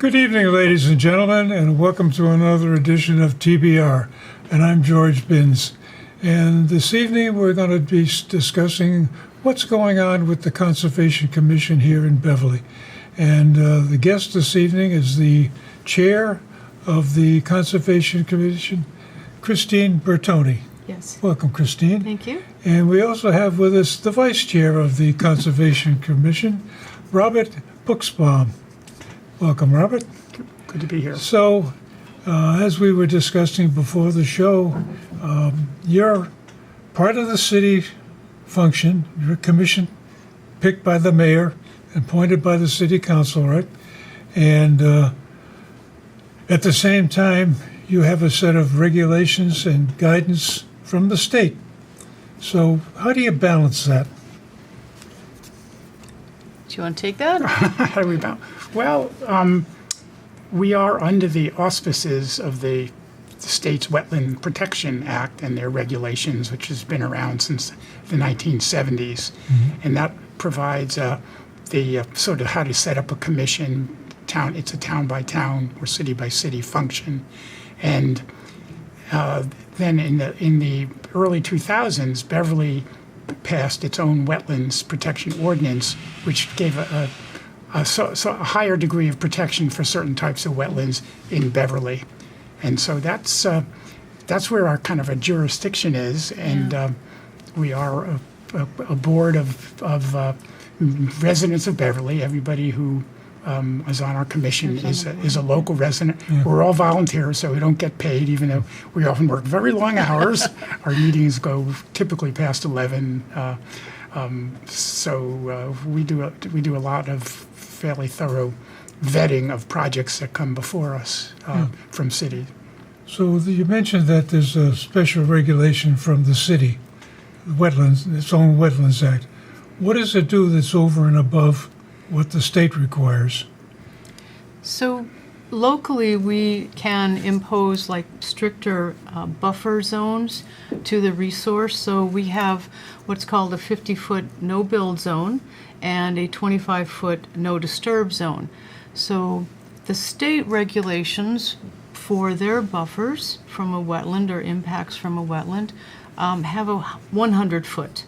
Good evening, ladies and gentlemen, and welcome to another edition of TBR. And I'm George Binns. And this evening we're going to be discussing what's going on with the Conservation Commission here in Beverly. And the guest this evening is the chair of the Conservation Commission, Christine Bertoni. Yes. Welcome, Christine. Thank you. And we also have with us the vice chair of the Conservation Commission, Robert Buchsbaum. Welcome, Robert. Good to be here. So, as we were discussing before the show, you're part of the city function. You're a commission picked by the mayor, appointed by the city council, right? And at the same time, you have a set of regulations and guidance from the state. So, how do you balance that? Do you want to take that? How do we balance? Well, we are under the auspices of the state's Wetland Protection Act and their regulations, which has been around since the 1970s. And that provides the sort of how to set up a commission. It's a town-by-town or city-by-city function. And then in the early 2000s, Beverly passed its own wetlands protection ordinance, which gave a higher degree of protection for certain types of wetlands in Beverly. And so that's where our kind of a jurisdiction is. And we are a board of residents of Beverly. Everybody who is on our commission is a local resident. Yeah. We're all volunteers, so we don't get paid, even though we often work very long hours. Our meetings go typically past 11. So we do a lot of fairly thorough vetting of projects that come before us from city. So you mentioned that there's a special regulation from the city, wetlands, its own Wetlands Act. What does it do that's over and above what the state requires? So locally, we can impose like stricter buffer zones to the resource. So we have what's called a 50-foot no-build zone and a 25-foot no-disturb zone. So the state regulations for their buffers from a wetland or impacts from a wetland have a 100-foot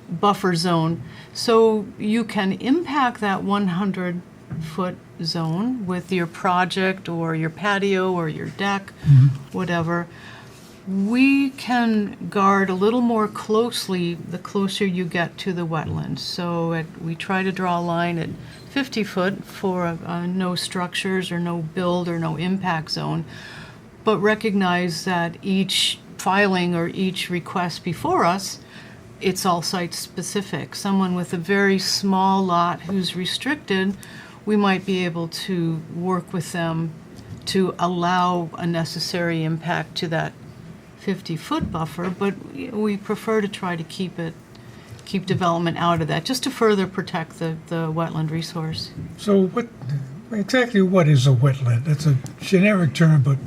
buffer zone. So you can impact that 100-foot zone with your project or your patio or your deck, whatever. We can guard a little more closely the closer you get to the wetlands. So we try to draw a line at 50 foot for no structures or no build or no impact zone, but recognize that each filing or each request before us, it's all site specific. Someone with a very small lot who's restricted, we might be able to work with them to allow a necessary impact to that 50-foot buffer, but we prefer to try to keep development out of that, just to further protect the wetland resource. So what is a wetland? That's a generic term, but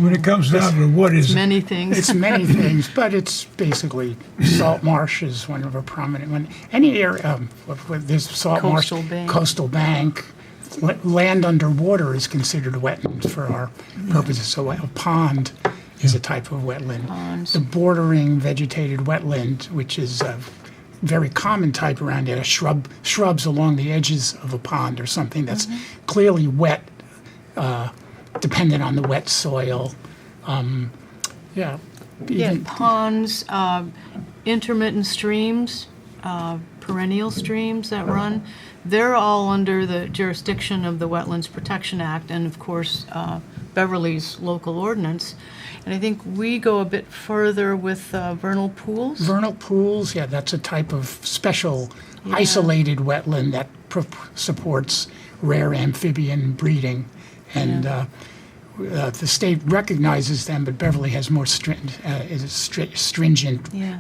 when it comes down to what is many things. It's many things, but it's basically salt marsh is one of a prominent one. Any area where there's salt Coastal marsh, bank. coastal bank, land underwater is considered wetland for our purposes. So a pond is a type of wetland. Ponds. The bordering vegetated wetland, which is a very common type around there, shrubs along the edges of a pond or something that's clearly wet, dependent on the wet soil. Ponds, intermittent streams, perennial streams that run, they're all under the jurisdiction of the Wetlands Protection Act and, of course, Beverly's local ordinance. And I think we go a bit further with vernal pools. Vernal pools, that's a type of special isolated wetland that supports rare amphibian breeding. And the state recognizes them, but Beverly has more stringent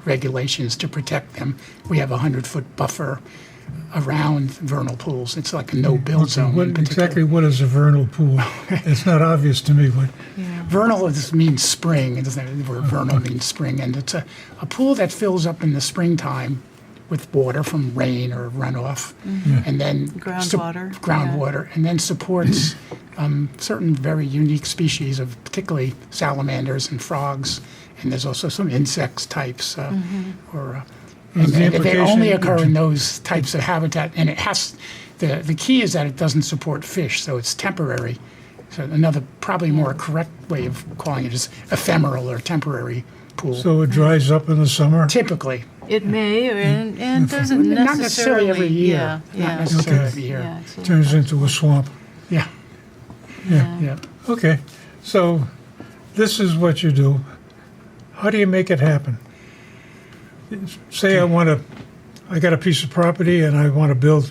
regulations to protect them. We have a 100-foot buffer around vernal pools. It's like a no-build zone. Exactly what is a vernal pool? It's not obvious to me. But vernal means spring. It doesn't. The word vernal means spring, and it's a pool that fills up in the springtime with water from rain or runoff, and then Groundwater, and then supports certain very unique species of particularly salamanders and frogs, and there's also some insects types, and they only occur in those types of habitat, and it has, the key is that it doesn't support fish, so it's temporary. So another, probably more correct way of calling it is ephemeral or temporary pool. So it dries up in the summer? Typically. It may, and doesn't necessarily. Not necessarily every year. Yeah, Not necessarily Okay. every year. Yeah, it's a Turns little- into a swamp. Yeah. Yeah. Okay, so this is what you do. How do you make it happen? Say I got a piece of property and I want to build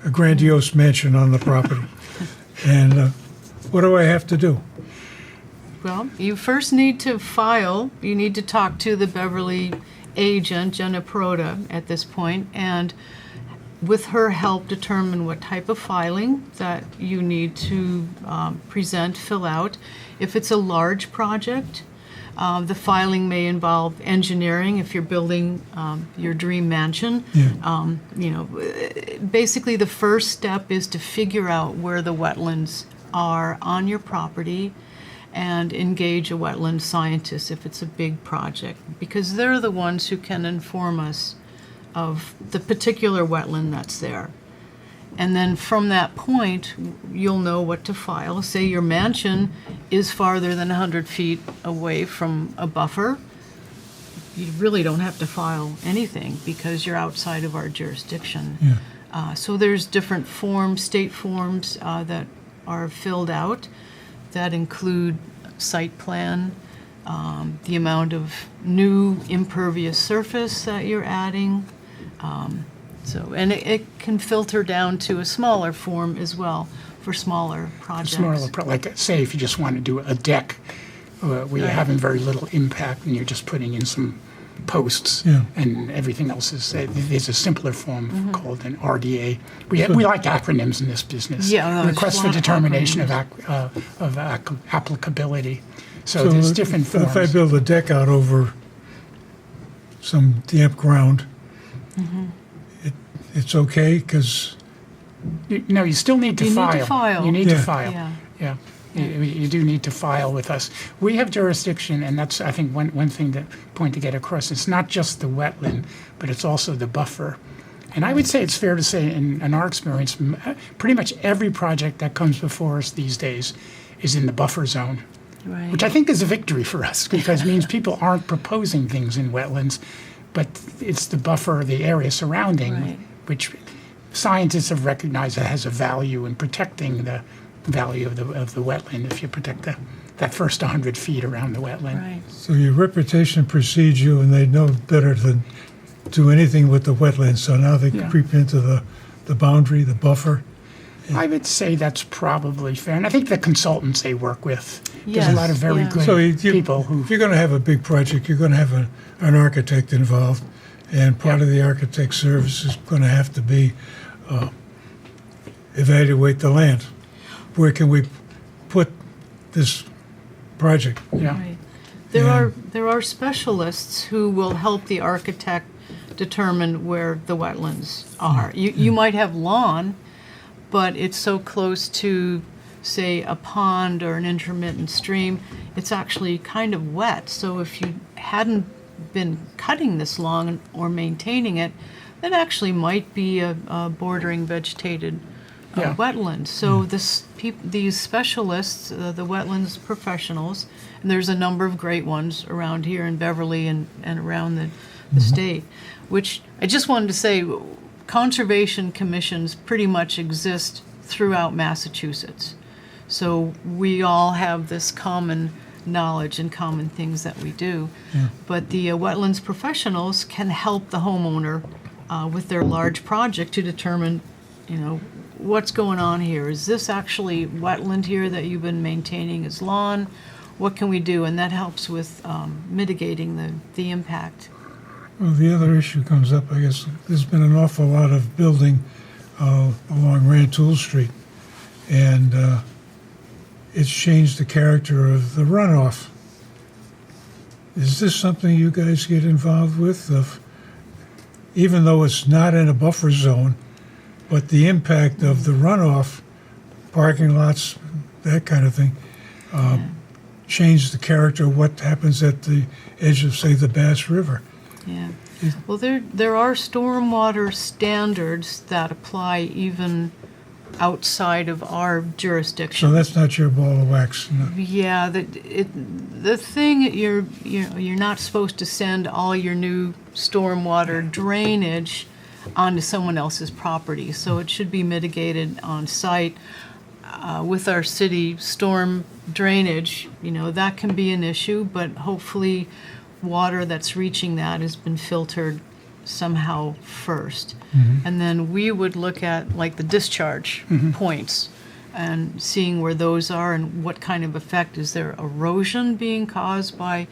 a grandiose mansion on the property. And what do I have to do? Well, you first need to file. You need to talk to the Beverly agent, Jenna Perotta, at this point, and with her help determine what type of filing that you need to present, fill out. If it's a large project, the filing may involve engineering if you're building your dream mansion. Basically the first step is to figure out where the wetlands are on your property and engage a wetland scientist if it's a big project, because they're the ones who can inform us of the particular wetland that's there. And then from that point, you'll know what to file. Say your mansion is farther than 100 feet away from a buffer. You really don't have to file anything because you're outside of our jurisdiction. So there's different forms, state forms that are filled out that include site plan, the amount of new impervious surface that you're adding. And it can filter down to a smaller form as well for smaller projects. Like, say, if you just want to do a deck where you're having very little impact and you're just putting in some posts and everything else is, there's a simpler form called an RDA. We like acronyms in this business. Request for determination of applicability. So there's different forms. If I build a deck out over some damp ground, it's okay because No, you still need to You need file. to file. You need to Yeah. file. Yeah. You do need to file with us. We have jurisdiction, and that's, I think, one point to get across. It's not just the wetland, but it's also the buffer. And I would say it's fair to say, in our experience, pretty much every project that comes before us these days is in the buffer zone, Right. which I think is a victory for us because it means people aren't proposing things in wetlands, but it's the buffer, the area surrounding, Right. which scientists have recognized that has a value in protecting the value of the wetland if you protect that first 100 feet around the wetland. Right. so your reputation precedes you, and they know better than do anything with the wetlands. So now they Yeah. creep into the boundary, the buffer. I would say that's probably fair, and I think the consultants they work with, there's a Yes, lot of very yeah. good So people who. if you're going to have a big project, you're going to have an architect involved, and part of the architect's service is going to have to be evaluate the land. Where can we put this project? Yeah. Right. Yeah. There are specialists who will help the architect determine where the wetlands are. You might have lawn, but it's so close to, say, a pond or an intermittent stream, it's actually kind of wet. So if you hadn't been cutting this lawn or maintaining it, that actually might be a bordering vegetated Yeah. wetland. So these specialists, the wetlands professionals, and there's a number of great ones around here in Beverly and around the state, which I just wanted to say, conservation commissions pretty much exist throughout Massachusetts. So we all have this common knowledge and common things that we do. But the wetlands professionals can help the homeowner with their large project to determine, what's going on here? Is this actually wetland here that you've been maintaining as lawn? What can we do? And that helps with mitigating the impact. Well, the other issue comes up, I guess, there's been an awful lot of building along Rantoul Street, and it's changed the character of the runoff. Is this something you guys get involved with, of even though it's not in a buffer zone, but the impact of the runoff, parking lots, that kind of thing, change the character of what happens at the edge of, say, the Bass River. Yeah. Well, there are stormwater standards that apply even outside of our jurisdiction. So that's not your ball of wax. No. Yeah, the thing you're not supposed to send all your new stormwater drainage onto someone else's property, so it should be mitigated on site. With our city storm drainage, that can be an issue, but hopefully water that's reaching that has been filtered somehow first. And then we would look at like the discharge points and seeing where those are and what kind of effect. Is there erosion being caused by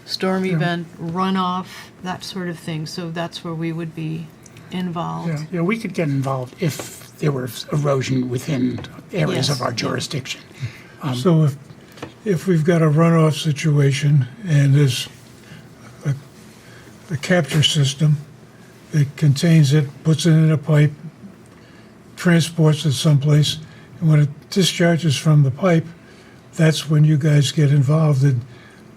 storm event, runoff, that sort of thing? So that's where we would be involved. Yeah, we could get involved if there was erosion within areas Yes. of our jurisdiction. So if we've got a runoff situation and there's a capture system that contains it, puts it in a pipe, transports it someplace, and when it discharges from the pipe, that's when you guys get involved. And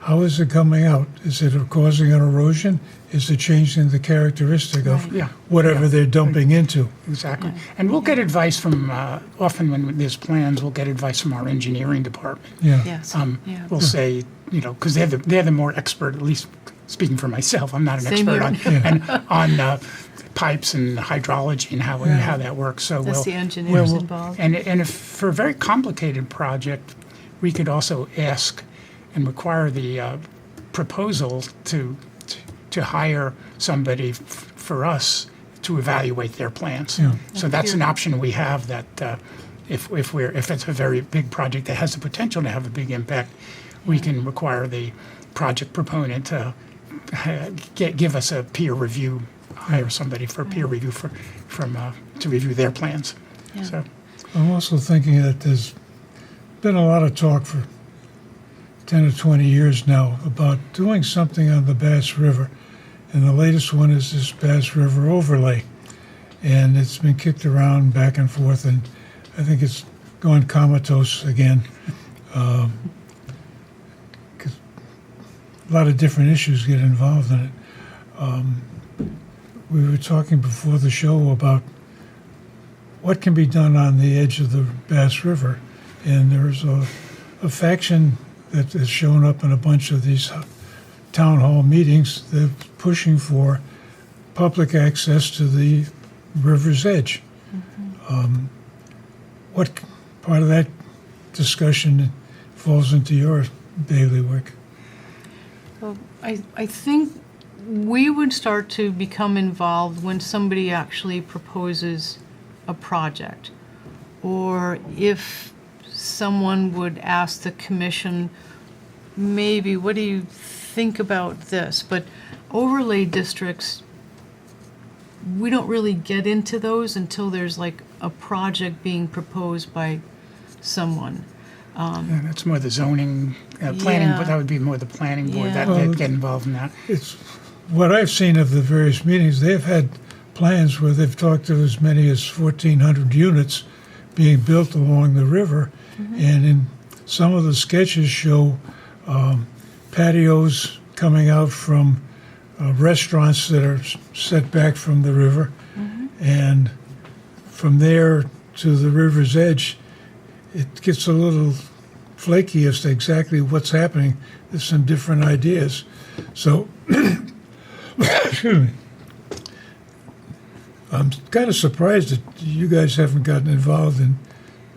how is it coming out? Is it causing an erosion? Is it changing the characteristic of Right. Yeah. whatever they're dumping into? Exactly. And we'll get advice from, often when there's plans, we'll get advice from our engineering department. Yeah. Yes. Yeah. We'll say, because they're the more expert, at least speaking for myself, I'm not an Same expert here. on pipes and hydrology and how that works. So That's we'll, the engineers we'll- involved. And if for a very complicated project, we could also ask and require the proposal to hire somebody for us to evaluate their plans. Yeah. So that's an option we have, that if it's a very big project that has the potential to have a big impact, we can require the project proponent to give us a peer review, hire somebody for peer review to review their plans. Yeah. So I'm also thinking that there's been a lot of talk for 10 or 20 years now about doing something on the Bass River. And the latest one is this Bass River overlay. And it's been kicked around back and forth, and I think it's gone comatose again. 'Cause a lot of different issues get involved in it. We were talking before the show about what can be done on the edge of the Bass River. And there's a faction that has shown up in a bunch of these town hall meetings. They're pushing for public access to the river's edge. What part of that discussion falls into your daily work? Well, I think we would start to become involved when somebody actually proposes a project, or if someone would ask the commission, maybe, what do you think about this? But overlay districts, we don't really get into those until there's like a project being proposed by someone. yeah, that's more the zoning, planning, Yeah. but that would be more the planning board Yeah. that get involved in that. It's what I've seen of the various meetings. They've had plans where they've talked of as many as 1,400 units being built along the river, and in some of the sketches show patios coming out from restaurants that are set back from the river, and from there to the river's edge, it gets a little flaky as to exactly what's happening. There's some different ideas. So, excuse me. I'm kind of surprised that you guys haven't gotten involved in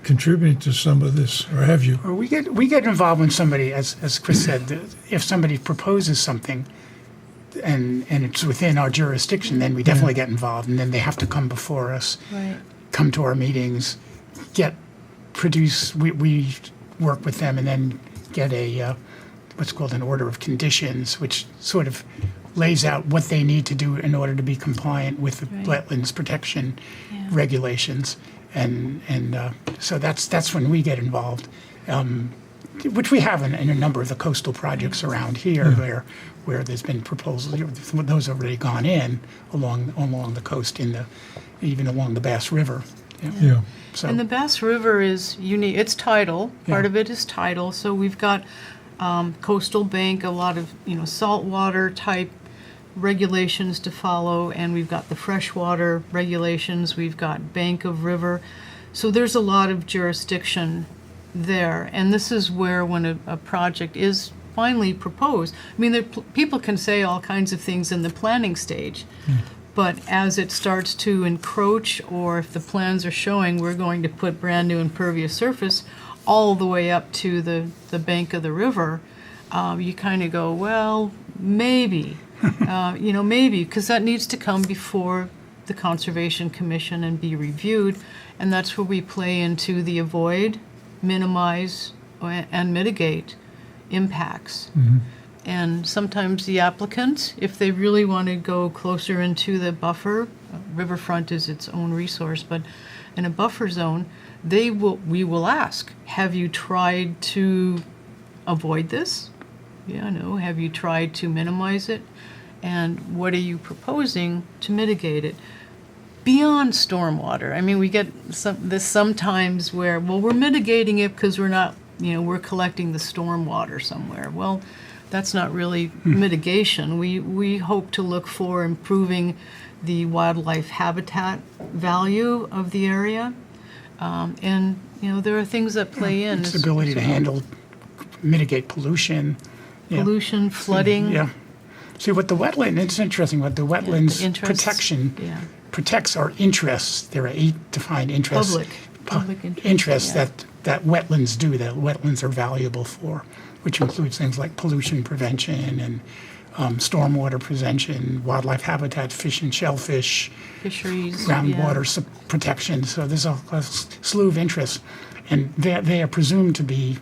contributing to some of this, or have you? Or we get involved when somebody, as Chris said, if somebody proposes something and it's within our jurisdiction, then we definitely get involved, and then they have to come before us, Right. come to our meetings, we work with them, and then get a what's called an order of conditions, which sort of lays out what they need to do in order to be compliant with the Right. wetlands protection Yeah. regulations, and so that's when we get involved. which we have in a number of the coastal projects around here, where there's been proposals. Those have already gone in along the coast, even along the Bass River. Yeah. So And the Bass River is unique. It's tidal. Part Yeah. of it is tidal. So we've got coastal bank, a lot of saltwater type regulations to follow, and we've got the freshwater regulations. We've got bank of river. So there's a lot of jurisdiction there, and this is where when a project is finally proposed, I mean, people can say all kinds of things in the planning stage, but as it starts to encroach, or if the plans are showing we're going to put brand new impervious surface all the way up to the bank of the river, you kind of go, well, maybe, maybe, because that needs to come before the Conservation Commission and be reviewed, and that's where we play into the avoid, minimize, and mitigate impacts. And sometimes the applicant, if they really want to go closer into the buffer, riverfront is its own resource, but in a buffer zone, we will ask, have you tried to avoid this? Yeah, no. Have you tried to minimize it? And what are you proposing to mitigate it? Beyond stormwater, I mean, we get this sometimes where, well, we're mitigating it because we're not, we're collecting the stormwater somewhere. Well, that's not really mitigation. We hope to look for improving the wildlife habitat value of the area. And, there are things that play in. its ability to mitigate pollution. Pollution, flooding. Yeah. See, what the wetland, it's interesting, what the wetlands interests, protection yeah. protects our interests. There are 8 defined interests. Public interests yeah. that wetlands do, that wetlands are valuable for, which includes things like pollution prevention and stormwater prevention, wildlife habitat, fish and shellfish, Fisheries, groundwater protection. So there's a slew of interests, and they are presumed to be,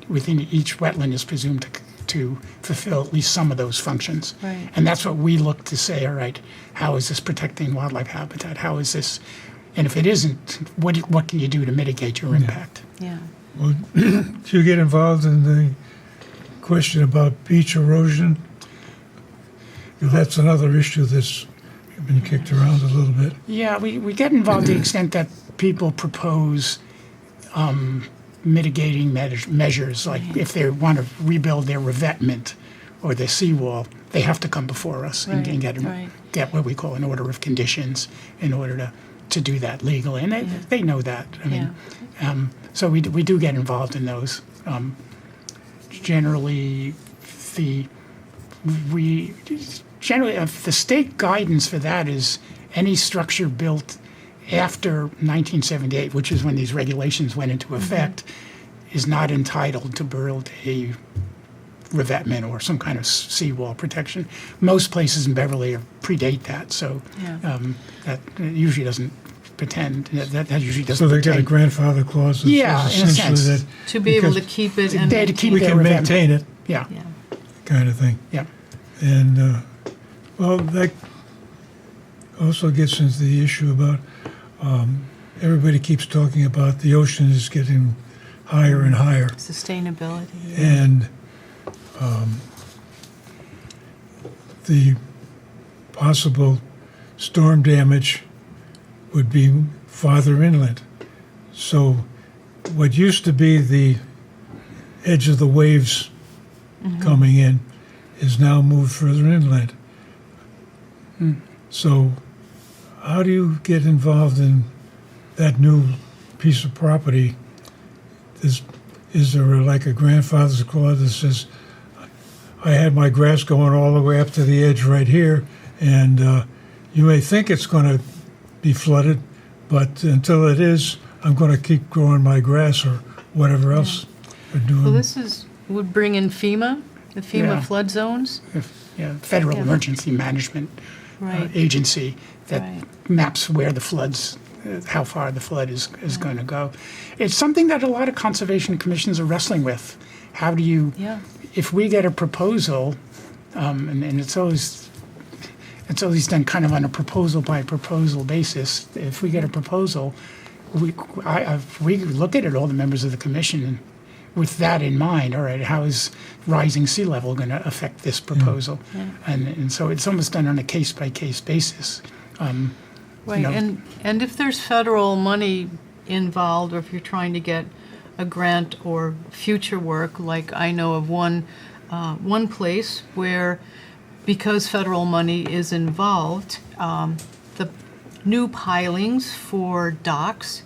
within each wetland is presumed to fulfill at least some of those functions. Right. And that's what we look to say, all right, how is this protecting wildlife habitat? How is this, and if it isn't, what can you do to mitigate your impact? Yeah. Well, do you get involved in the question about beach erosion? That's another issue that's been kicked around a little bit. Yeah, we get involved to the extent that people propose mitigating measures, like if they want to rebuild their revetment or their seawall, they have to come before us and get what we call an order of conditions in order to do that legally. And they know that. I mean, so we do get involved in those. Generally, the state guidance for that is any structure built after 1978, which is when these regulations went into effect, is not entitled to build a revetment or some kind of seawall protection. Most places in Beverly predate that, so that usually doesn't pretend. That usually doesn't. So they got a pretend. grandfather clause. That Yeah, says in a essentially sense. that To be able to because keep it to keep we their can revetment. maintain it, Yeah, Yeah. kind of thing. yeah. And well, that also gets into the issue about everybody keeps talking about the ocean is getting higher and higher, Sustainability. and the possible storm damage would be farther inland. So what used to be the edge of the waves coming in is now moved further inland. So how do you get involved in that new piece of property? Is there like a grandfather's clause that says, I had my grass going all the way up to the edge right here, and you may think it's going to be flooded, but until it is, I'm going to keep growing my grass or whatever else they're doing. Well, this would bring in FEMA, the FEMA Yeah. flood zones. Federal Yeah. Emergency Management Right. Agency that Right. maps where the floods, how far the flood is going to go. It's something that a lot of conservation commissions are wrestling with. How do you, Yeah. if we get a proposal, and it's always done kind of on a proposal by proposal basis. If we get a proposal, we look at it, all the members of the commission, and with that in mind, all right, how is rising sea level going to affect this proposal? And so it's almost done on a case-by-case basis. Right, know. and if there's federal money involved, or if you're trying to get a grant or future work, like I know of one place where, because federal money is involved, the new pilings for docks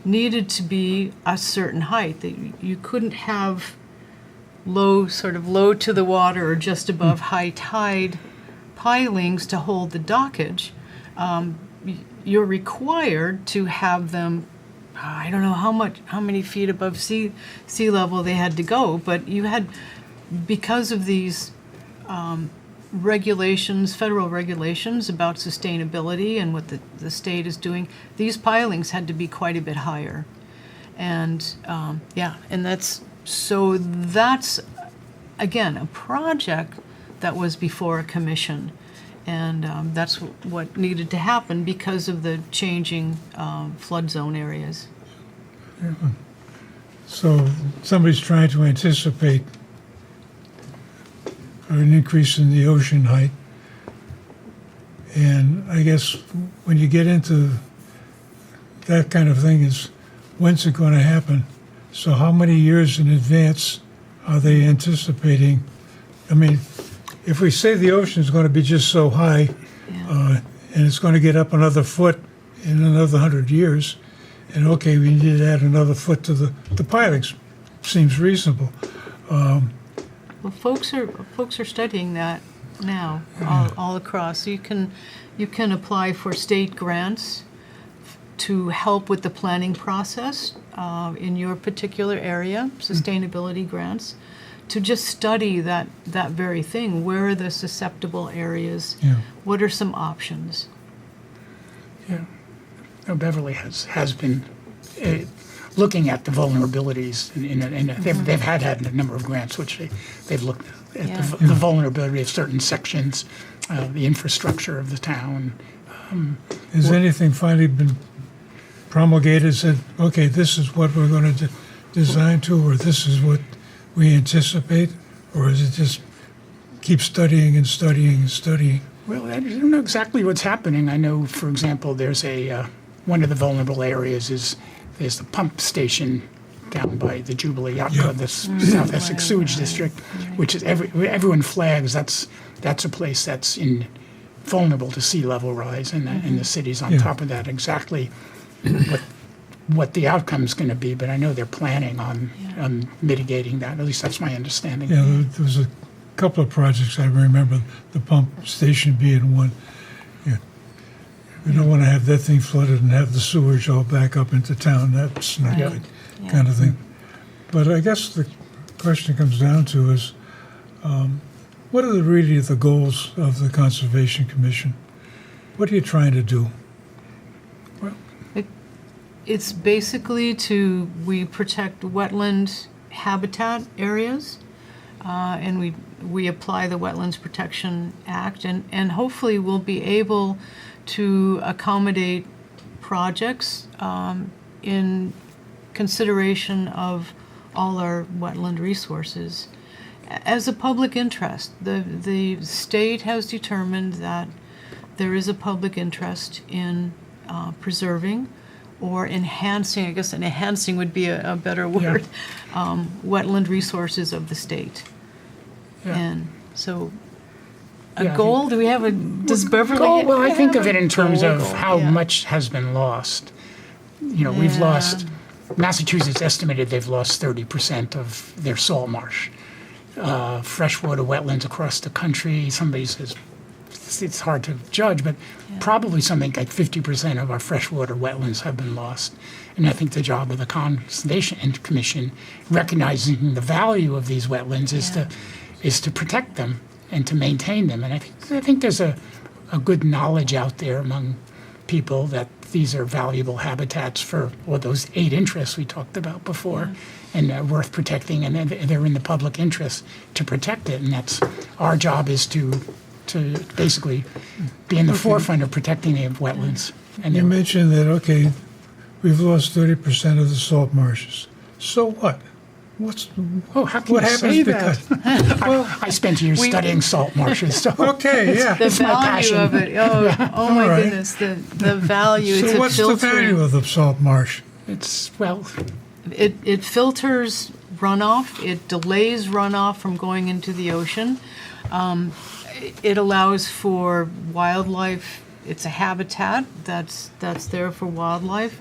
needed to be a certain height. That you couldn't have low to the water or just above high tide pilings to hold the dockage. You're required to have them, I don't know how many feet above sea level they had to go, but you had, because of these regulations, federal regulations about sustainability and what the state is doing, these pilings had to be quite a bit higher. And and that's again a project that was before a commission. And that's what needed to happen because of the changing flood zone areas. So somebody's trying to anticipate an increase in the ocean height. And I guess when you get into that kind of thing is, when's it going to happen? So how many years in advance are they anticipating? I mean, if we say the ocean is going to be just so high, and it's going to get up another foot in another 100 years, and okay, we need to add another foot to the pilings, seems reasonable. Well, folks are studying that now all across. So you can apply for state grants to help with the planning process in your particular area, sustainability grants, to just study that very thing. Where are the susceptible areas? Yeah. What are some options? Yeah. No, Beverly has been looking at the vulnerabilities, they've had a number of grants which they've looked at the vulnerability of certain sections, the infrastructure of the town. Has anything finally been promulgated, said, okay, this is what we're going to design to, or this is what we anticipate, or is it just keep studying and studying and studying? Well, I don't know exactly what's happening. I know, for example, there's one of the vulnerable areas there's the pump station down by the Jubilee Yacht Club, the South Essex Sewage District, which is everyone flags that's a place that's vulnerable to sea level rise, and the city's on top of that. Exactly what the outcome's going to be, but I know they're planning on mitigating that. At least that's my understanding. Yeah, there was a couple of projects I remember, the pump station being one. Yeah. We don't want to have that thing flooded and have the sewage all back up into town. That's not good, kind of thing. But I guess the question comes down to is, what are really the goals of the Conservation Commission? What are you trying to do? It's basically we protect wetland habitat areas, and we apply the Wetlands Protection Act, and hopefully we'll be able to accommodate projects in consideration of all our wetland resources. As a public interest, the state has determined that there is a public interest in preserving or enhancing, I guess enhancing would be a better word, wetland resources of the state. Yeah. And so Yeah, I goal, do we have does Beverly Well, I think have of it in terms goal? of how much has been lost. We've lost, Massachusetts estimated they've lost 30% of their salt marsh. Freshwater wetlands across the country, somebody says, it's hard to judge, but probably something like 50% of our freshwater wetlands have been lost. And I think the job of the Conservation Commission, recognizing the value of these wetlands, is to protect them and to maintain them. And I think there's a good knowledge out there among people that these are valuable habitats for those 8 interests we talked about before, and are worth protecting, and they're in the public interest to protect it. And that's our job, is to basically be in the forefront of protecting the wetlands. And You mentioned that, okay, we've lost 30% of the salt marshes. So what? What's Oh, how can what you happens say because that? I spent years We- studying salt marshes. So okay, yeah. The It's my value passion. of it. Oh my All right. goodness, the value. It's So a what's the filtering. value of the salt marsh? it's, well, It filters runoff. It delays runoff from going into the ocean. It allows for wildlife. It's a habitat that's there for wildlife.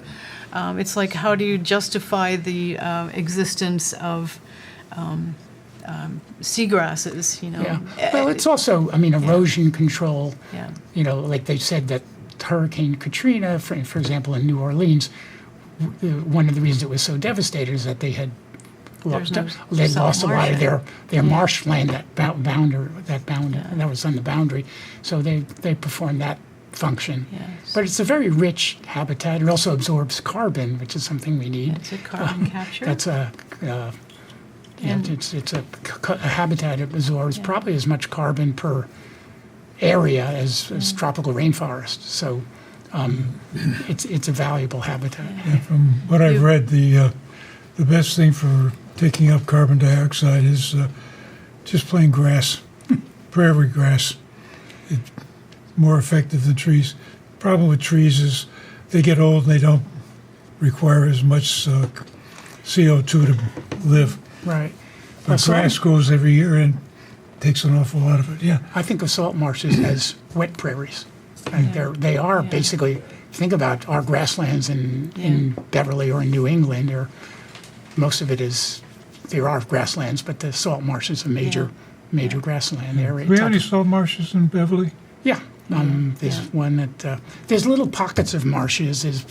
It's like, how do you justify the existence of seagrasses? You know. yeah. Well, it's also, I mean, erosion control. Yeah. You know, like they said that Hurricane Katrina, for example, in New Orleans, one of the reasons it was so devastated is that they had There's no they salt lost a lot of marsh. their marshland that was on the boundary. So they performed that function. Yes. But it's a very rich habitat. It also absorbs carbon, which is something we need. It's a carbon capture. That's a And- it's a habitat that absorbs probably as much carbon per area as tropical rainforest. So it's a valuable habitat. From what I've read, the best thing for taking up carbon dioxide is just plain grass, prairie grass. It's more effective than trees. Problem with trees is they get old and they don't require as much CO2 to live. Right. But So grass grows every year and takes an awful lot of it. Yeah. I think of salt marshes as wet prairies. And they are basically, think about our grasslands in Beverly or in New England, or most of it is, there are grasslands, but the salt marsh is a major grassland area. Do we have any salt marshes in Beverly? Yeah, there's one that there's little pockets of marshes. Is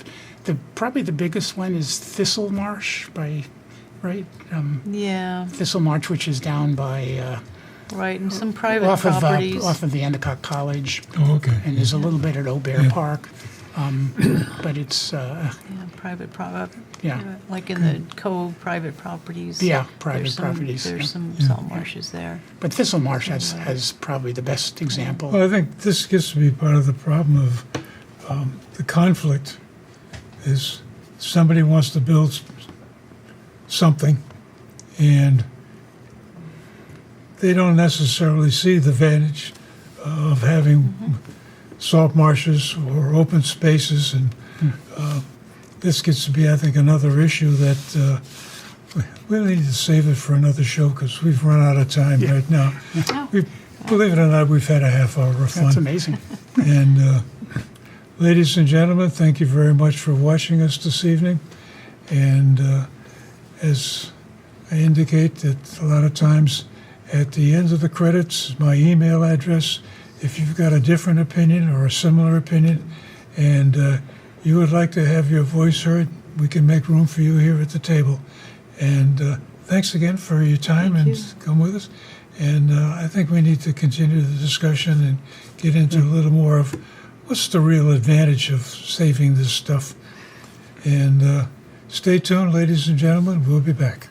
probably the biggest one is Thistle Marsh right? Yeah, Thistle Marsh, which is down by right. And some private off properties. of the Endicott College, Oh, okay. and there's a little bit at O'Bear Park, but it's Yeah, private property. Yeah. Like in the Cove, private properties. Yeah, private There's some- properties, There's yeah. some salt marshes there. but Thistle Marsh has probably the best example. Well, I think this gets to be part of the problem of the conflict is somebody wants to build something and they don't necessarily see the advantage of having salt marshes or open spaces, and this gets to be, I think, another issue that we need to save it for another show because we've run out of time right now. Believe it or not, we've had a half hour of fun. That's amazing. And ladies and gentlemen, thank you very much for watching us this evening. And as I indicate that a lot of times at the end of the credits is my email address. If you've got a different opinion or a similar opinion and you would like to have your voice heard, we can make room for you here at the table. And thanks again for your time Thank and you. come with us. And I think we need to continue the discussion and get into a little more of what's the real advantage of saving this stuff. And stay tuned, ladies and gentlemen. We'll be back.